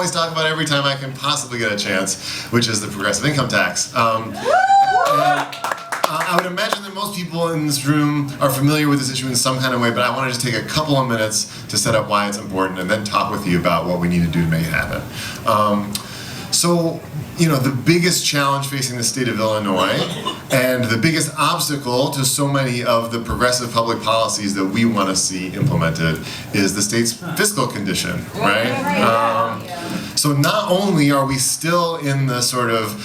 always talk about every time I can possibly get a chance, which is the progressive income tax. I would imagine that most people in this room are familiar with this issue in some kind of way, but I want to just take a couple of minutes to set up why it's important and then talk with you about what we need to do to make it happen. So, the biggest challenge facing the state of Illinois and the biggest obstacle to so many of the progressive public policies that we want to see implemented is the state's fiscal condition, right? So not only are we still in the sort of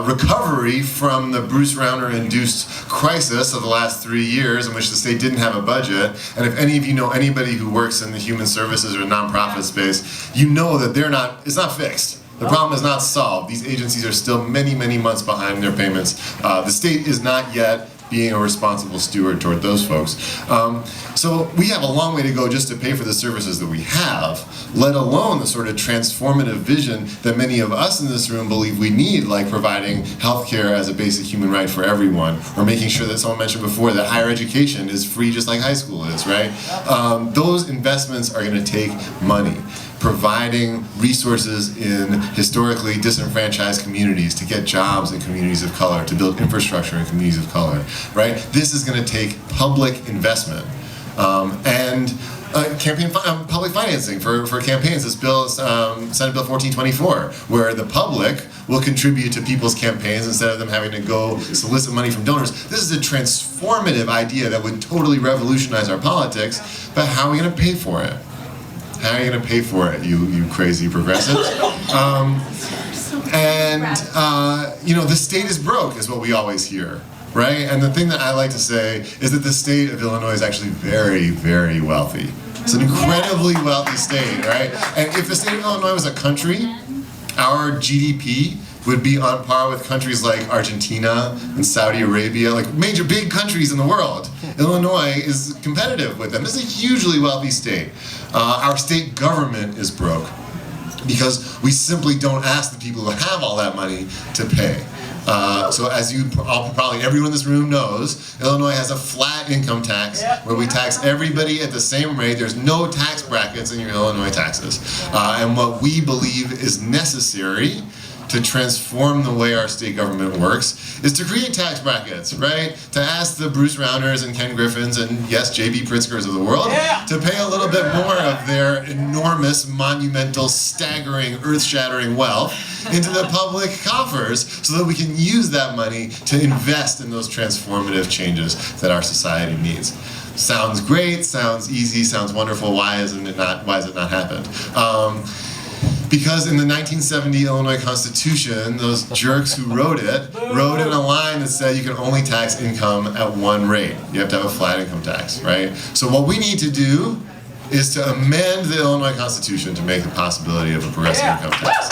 recovery from the Bruce Rauner-induced crisis of the last 3 years in which the state didn't have a budget, and if any of you know anybody who works in the human services or nonprofit space, you know that it's not fixed. The problem is not solved. These agencies are still many, many months behind in their payments. The state is not yet being a responsible steward toward those folks. So we have a long way to go just to pay for the services that we have, let alone the sort of transformative vision that many of us in this room believe we need, like providing healthcare as a basic human right for everyone, or making sure that someone mentioned before that higher education is free just like high school is, right? Those investments are going to take money. Providing resources in historically disenfranchised communities to get jobs in communities of color, to build infrastructure in communities of color, right? This is going to take public investment and public financing for campaigns. This bill is Senate Bill 1424, where the public will contribute to people's campaigns instead of them having to go solicit money from donors. This is a transformative idea that would totally revolutionize our politics, but how are we going to pay for it? How are you going to pay for it, you crazy progressives? The state is broke, is what we always hear, right? And the thing that I like to say is that the state of Illinois is actually very, very wealthy. It's an incredibly wealthy state, right? And if the state of Illinois was a country, our GDP would be on par with countries like Argentina and Saudi Arabia, like major big countries in the world. Illinois is competitive with them. This is a hugely wealthy state. Our state government is broke because we simply don't ask the people who have all that money to pay. So as probably everyone in this room knows, Illinois has a flat income tax where we tax everybody at the same rate. There's no tax brackets in your Illinois taxes. And what we believe is necessary to transform the way our state government works is to create tax brackets, right? To ask the Bruce Rauners and Ken Griffins and yes, J.B. Pritzkers of the world to pay a little bit more of their enormous, monumental, staggering, earth-shattering wealth into the public coffers so that we can use that money to invest in those transformative changes that our society needs. Sounds great, sounds easy, sounds wonderful. Why has it not happened? Because in the 1970 Illinois Constitution, those jerks who wrote it in a line that said you can only tax income at one rate. You have to have a flat income tax, right? So what we need to do is to amend the Illinois Constitution to make the possibility of a progressive income tax.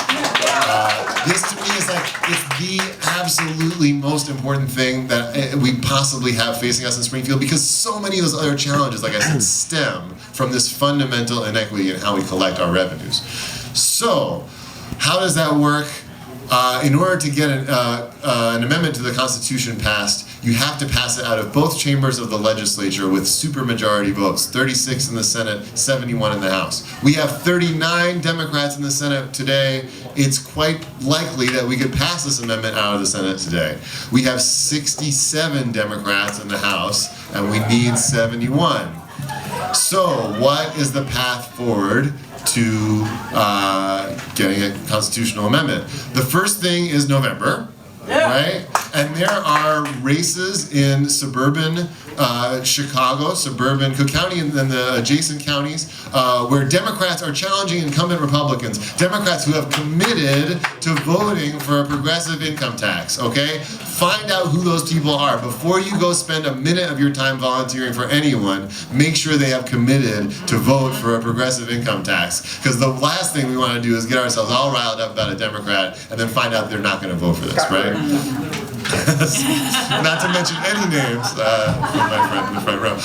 This to me is it's the absolutely most important thing that we possibly have facing us in Springfield, because so many of those other challenges, like I said, stem from this fundamental inequity in how we collect our revenues. So, how does that work? In order to get an amendment to the Constitution passed, you have to pass it out of both chambers of the legislature with supermajority votes, 36 in the Senate, 71 in the House. We have 39 Democrats in the Senate today. It's quite likely that we could pass this amendment out of the Senate today. We have 67 Democrats in the House, and we need 71. So, what is the path forward to getting a constitutional amendment? The first thing is November, right? And there are races in suburban Chicago, suburban Cook County, and then the adjacent counties where Democrats are challenging incumbent Republicans, Democrats who have committed to voting for a progressive income tax, okay? Find out who those people are. Before you go spend a minute of your time volunteering for anyone, make sure they have committed to vote for a progressive income tax. Because the last thing we want to do is get ourselves all riled up about a Democrat and then find out they're not going to vote for this, right? Not to mention any names from my friend in the front row.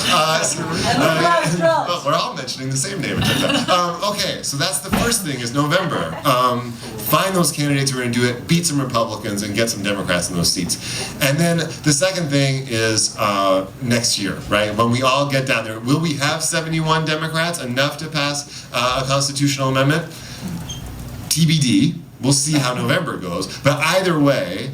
We're all mentioning the same name, it turns out. Okay, so that's the first thing, is November. Find those candidates who are going to do it, beat some Republicans, and get some Democrats in those seats. And then the second thing is next year, right? When we all get down there, will we have 71 Democrats, enough to pass a constitutional amendment? TBD. We'll see how November goes. But either way,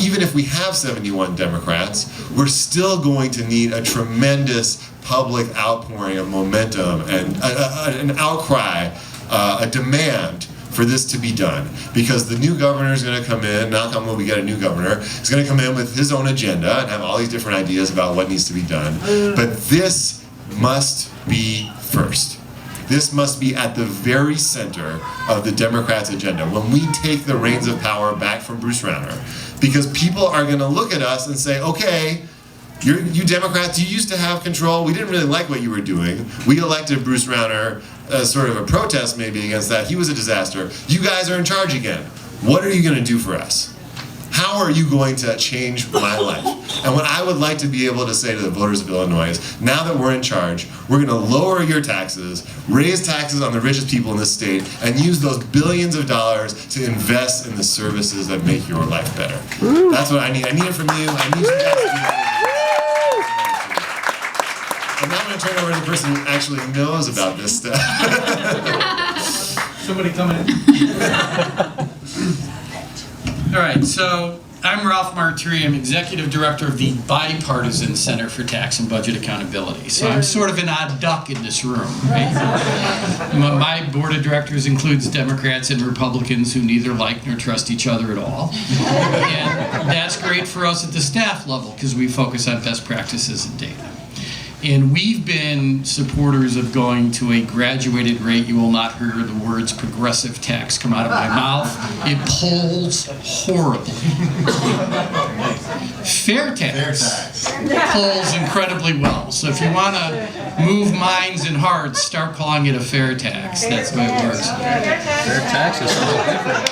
even if we have 71 Democrats, we're still going to need a tremendous public outpouring of momentum and an outcry, a demand for this to be done. Because the new governor is going to come in, knock on wood, we get a new governor, he's going to come in with his own agenda and have all these different ideas about what needs to be done. But this must be first. This must be at the very center of the Democrats' agenda when we take the reins of power back from Bruce Rauner. Because people are going to look at us and say, okay, you Democrats, you used to have control. We didn't really like what you were doing. We elected Bruce Rauner as sort of a protest maybe against that. He was a disaster. You guys are in charge again. What are you going to do for us? How are you going to change my life? And what I would like to be able to say to the voters of Illinois is, now that we're in charge, we're going to lower your taxes, raise taxes on the richest people in this state, and use those billions of dollars to invest in the services that make your life better. That's what I need. I need it from you. I need you guys to do it. And now I'm going to turn over to the person who actually knows about this stuff. Somebody come in. All right, so I'm Ralph Martire. I'm Executive Director of the Bipartisan Center for Tax and Budget Accountability. So I'm sort of an odd duck in this room, right? My board of directors includes Democrats and Republicans who neither like nor trust each other at all. And that's great for us at the staff level because we focus on best practices and data. And we've been supporters of going to a graduated rate. You will not hear the words progressive tax come out of my mouth. It polls horribly. Fair tax polls incredibly well. So if you want to move minds and hearts, start calling it a fair tax. That's the way it works. Fair tax is something different.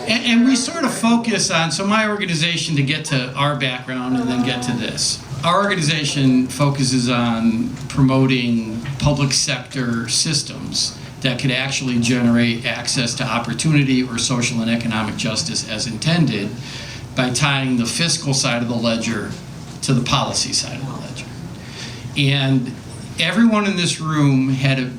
And we sort of focus on, so my organization, to get to our background and then get to this, our organization focuses on promoting public sector systems that could actually generate access to opportunity or social and economic justice as intended by tying the fiscal side of the ledger to the policy side of the ledger. And everyone in this room had to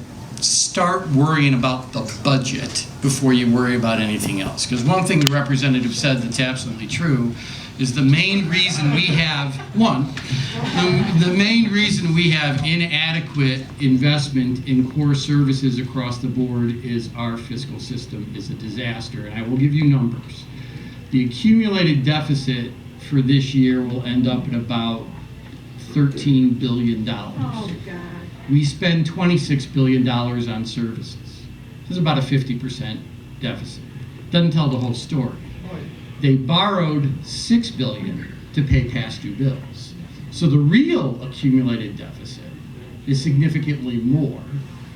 start worrying about the budget before you worry about anything else. Because one thing the representative said that's absolutely true is the main reason we have, the main reason we have inadequate investment in core services across the board is our fiscal system is a disaster. And I will give you numbers. The accumulated deficit for this year will end up at about $13 billion. Oh, God. We spend $26 billion on services. This is about a 50% deficit. Doesn't tell the whole story. They borrowed $6 billion to pay past due bills. So the real accumulated deficit is significantly more.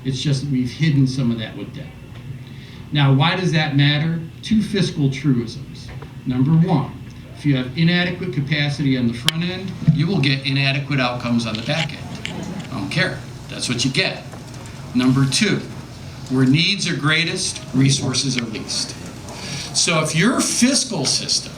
It's just that we've hidden some of that with debt. Now, why does that matter? Two fiscal truisms. Number one, if you have inadequate capacity on the front end, you will get inadequate outcomes on the back end. I don't care. That's what you get. Number two, where needs are greatest, resources are least. So if your fiscal system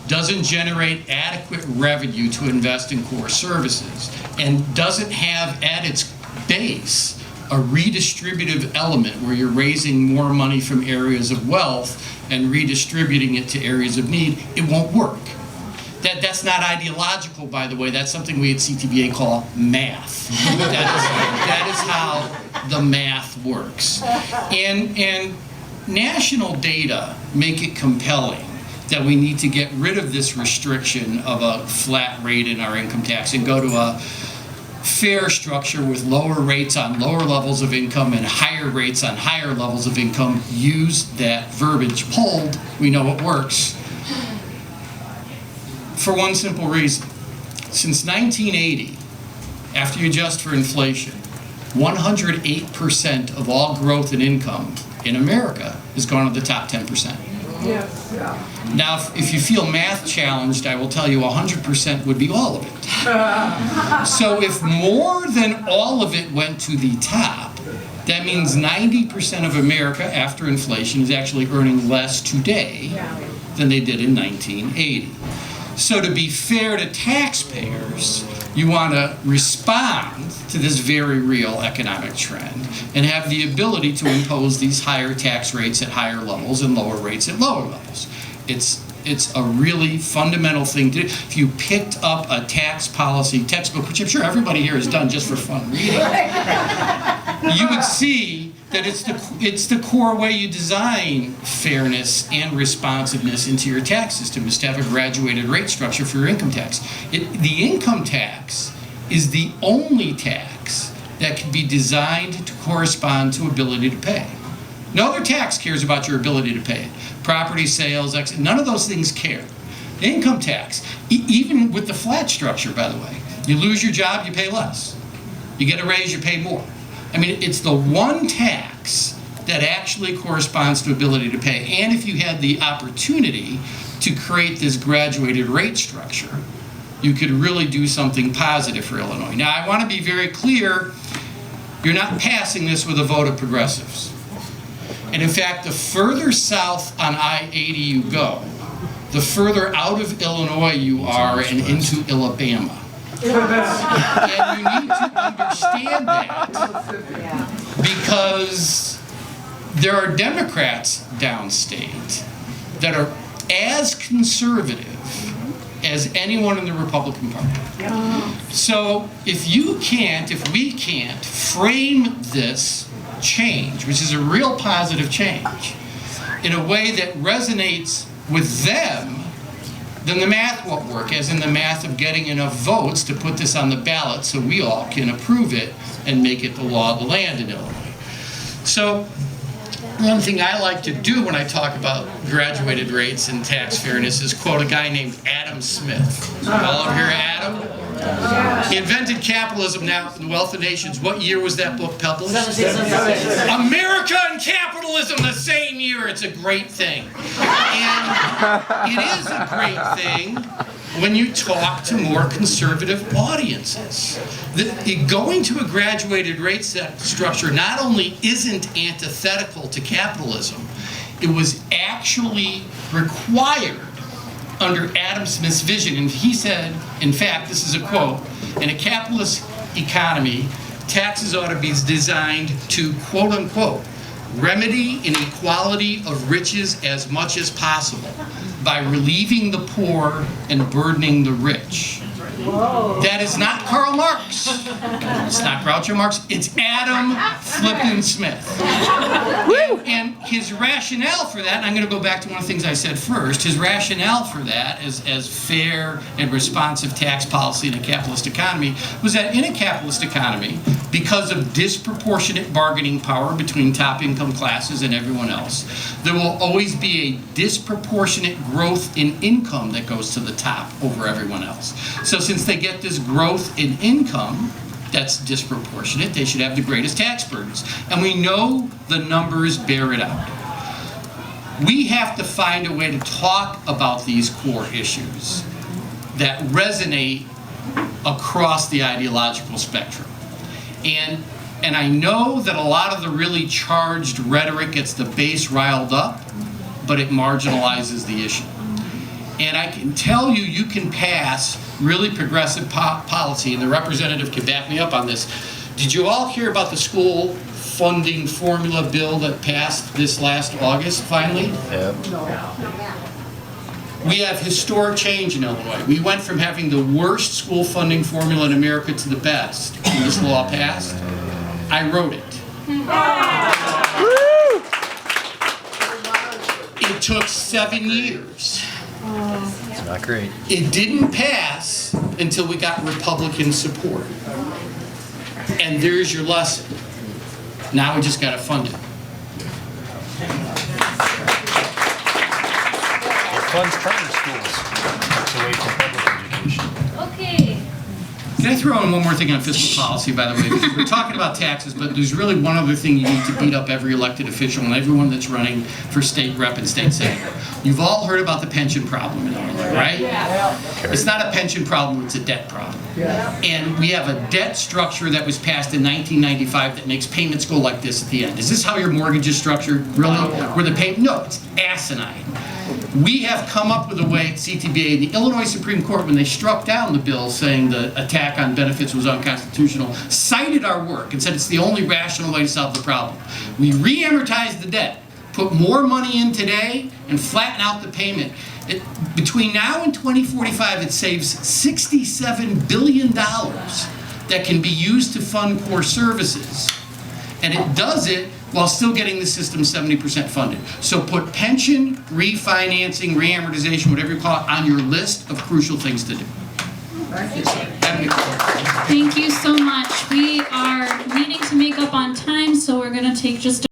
doesn't generate adequate revenue to invest in core services and doesn't have at its base a redistributive element where you're raising more money from areas of wealth and redistributing it to areas of need, it won't work. That's not ideological, by the way. That's something we at CTBA call math. That is how the math works. And national data make it compelling that we need to get rid of this restriction of a flat rate in our income tax and go to a fair structure with lower rates on lower levels of income and higher rates on higher levels of income. Use that verbiage. Pulled, we know it works. For one simple reason. Since 1980, after you adjust for inflation, 108% of all growth in income in America has gone to the top 10%. Yes. Now, if you feel math challenged, I will tell you 100% would be all of it. So if more than all of it went to the top, that means 90% of America after inflation is actually earning less today than they did in 1980. So to be fair to taxpayers, You want to respond to this very real economic trend and have the ability to impose these higher tax rates at higher levels and lower rates at lower levels. It's a really fundamental thing to do. If you picked up a tax policy textbook, which I'm sure everybody here has done just for fun reading, you would see that it's the core way you design fairness and responsiveness into your tax system, is to have a graduated rate structure for your income tax. The income tax is the only tax that can be designed to correspond to ability to pay. No other tax cares about your ability to pay it. Property sales, none of those things care. Income tax, even with the flat structure, by the way, you lose your job, you pay less. You get a raise, you pay more. I mean, it's the one tax that actually corresponds to ability to pay. And if you had the opportunity to create this graduated rate structure, you could really do something positive for Illinois. Now, I want to be very clear, you're not passing this with a vote of progressives. And in fact, the further south on I-80 you go, the further out of Illinois you are and into Alabama. And you need to understand that because there are Democrats downstate that are as conservative as anyone in the Republican Party. So if we can't frame this change, which is a real positive change, in a way that resonates with them, then the math won't work, as in the math of getting enough votes to put this on the ballot so we all can approve it and make it the law of the land in Illinois. So one thing I like to do when I talk about graduated rates and tax fairness is quote a guy named Adam Smith. All over here, Adam? He invented Capitalism Now in the Wealth of Nations. What year was that book published? America and Capitalism the same year. It's a great thing. And it is a great thing when you talk to more conservative audiences. Going to a graduated rate structure not only isn't antithetical to capitalism, it was actually required under Adam Smith's vision. And he said, in fact, this is a quote, in a capitalist economy, taxes ought to be designed to, quote unquote, remedy inequality of riches as much as possible by relieving the poor and burdening the rich. Whoa. That is not Karl Marx. It's not Groucho Marx. It's Adam flippin' Smith. And his rationale for that, and I'm going to go back to one of the things I said first, his rationale for that as fair and responsive tax policy in a capitalist economy was that in a capitalist economy, because of disproportionate bargaining power between top income classes and everyone else, there will always be a disproportionate growth in income that goes to the top over everyone else. So since they get this growth in income that's disproportionate, they should have the greatest tax burdens. And we know the numbers bear it out. We have to find a way to talk about these core issues that resonate across the ideological spectrum. And I know that a lot of the really charged rhetoric gets the base riled up, but it marginalizes the issue. And I can tell you, you can pass really progressive policy, and the representative can back me up on this. Did you all hear about the school funding formula bill that passed this last August, finally? Yep. We have historic change in Illinois. We went from having the worst school funding formula in America to the best when this law passed. I wrote it. It took 7 years. It's not great. It didn't pass until we got Republican support. And there's your lesson. Now we just got to fund it. It funds charter schools away from public education. Okay. Can I throw in one more thing on fiscal policy, by the way? Because we're talking about taxes, but there's really one other thing you need to beat up every elected official and everyone that's running for state rep and state senator. You've all heard about the pension problem in Illinois, right? Yeah. It's not a pension problem, it's a debt problem. Yeah. And we have a debt structure that was passed in 1995 that makes payments go like this at the end. Is this how your mortgage is structured? Really? Where the payment? No, it's asinine. We have come up with a way at CTBA, the Illinois Supreme Court, when they struck down the bill saying the attack on benefits was unconstitutional, cited our work and said it's the only rational way to solve the problem. We re-amortize the debt, put more money in today, and flatten out the payment. Between now and 2045, it saves $67 billion that can be used to fund core services. And it does it while still getting the system 70% funded. So put pension, refinancing, reamortization, whatever you call it, on your list of crucial things to do. Thank you so much. We are needing to make up on time, so we're going to take just